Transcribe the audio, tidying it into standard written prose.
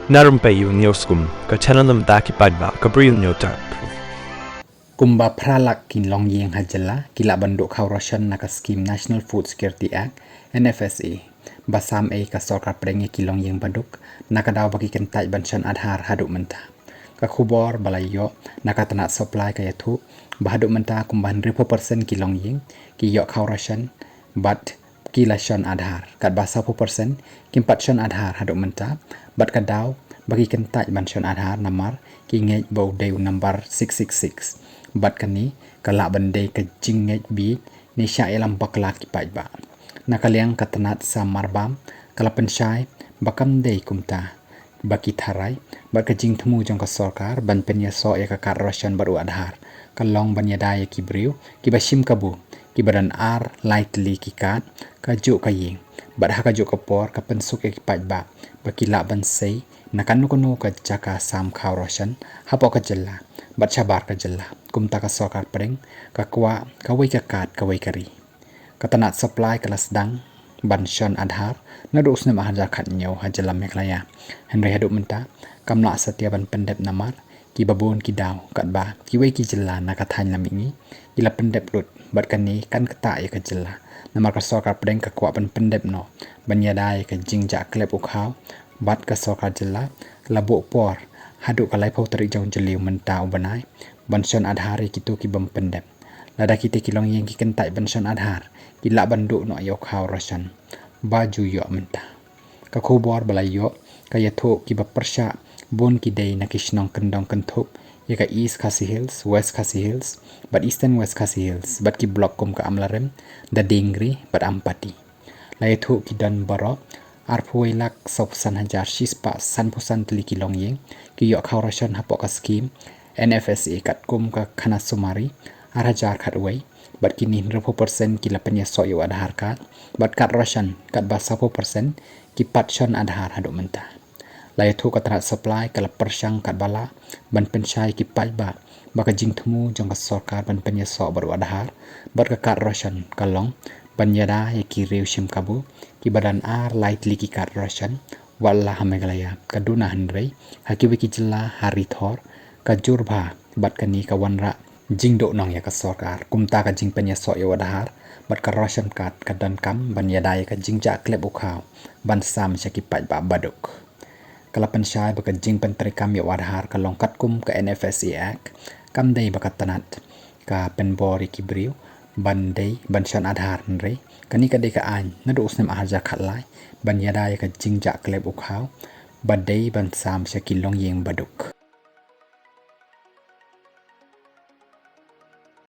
Narumpayu Neoskum, Kachananam Daki Padba, Gabriel Nyotar. Kumba pralak kin long yeng hajala kila banduk kaurasan naka skim National Food Security Act NFSA basam ka sorkar prenge kilong yeng banduk naka daw bagi kentai bansan adhar haduk mentah ka khubor balayo naka tanat supply ka yathu bahaduk mentah kumban 100% kilong yeng ki yo kaurasan bat kilasan adhar kat basa 100% kimpatsan adhar haduk mentah bat ka daw bagi kentai bansan adhar namar ki ngej bau dew number 666 bat kani kala bandai ke jingej bi ni syailam bakla ki pajba nakaliang katanat samarbam kala pensyai bakam dei kumta baki tharai bat ke jing thmu jong ka sarkar ban penya so ya ka rashan baru adhar kalong ban yadai ki briu ki bashim kabu ki badan ar lightly ki kat ka ju ka ying bat ha ka ju ka por ka pensuk ki pajba baki la ban sei nakanu kono ka jaka sam khaw rashan hapo ka jella bat sabar ka jella kumta ka sarkar preng ka kwa ka wei ka kat ka wei kari katanat supply kelas dang ban shon adhar nadu usne mahaja khat nyau hajalam meklaya henry haduk menta kamla setia ban pendep namar ki babon ki daw kat ba ki wei ki jella na ka than lamingi ila pendep lut bat kani kan kata ya ka jella namar ka sarkar preng ka kwa ban pendep no ban yadai ka jingja klep ukhaw bat ka sarkar jella labo por haduk kalai pau tari jong jeliu menta ubanai banson adhar kitu ki bam pendep lada kita kilong yang ki kentai banson adhar ila banduk no yo khaw rashan baju yo menta ka khubor balayo ka yatho ki bapersha bon ki dei na kishnong kendong kenthuk ya ka east khasi hills west khasi hills but eastern west khasi hills but ki block kom ka amlarem da dingri but ampati la yatho ki dan baro arpoi lak sopsan hajar shispa sanpusan tli kilong yeng ki yo khaw rashan hapo ka scheme NFSA kat kum ka khana sumari arajar khat wei bat kini 100% kila penya so yo adhar kat bat kat rashan kat ba 100% ki patshon adhar haduk mentah lai thu ka tarat supply kala persyang kat bala ban pensyai ki pajba baka jing thmu jong ka sarkar ban penya so baru adhar bat ka kat rashan kalong ban yada ya ki rew shim kabu ki badan ar lightly ki kat rashan walla hameglaya kaduna handrei hakiwe ki jilla hari thor ka jurba bat kani ka wanra jing do nong ya ka sarkar kumta ka jing penya so yo adhar bat ka rashan kat kadan kam ban yadai ka jing ja klep ukhaw ban sam syaki pajba baduk kala pensyai baka jing pentri kam yo adhar ka longkat kum ka NFSA Act kam dei baka tanat ka penbori ki briu ban dei ban shan adhar nre kani ka dei ka an nadu usnem ahaja khatlai ban yadai ka jing ja klep ukhaw ban dei ban sam syaki long yeng baduk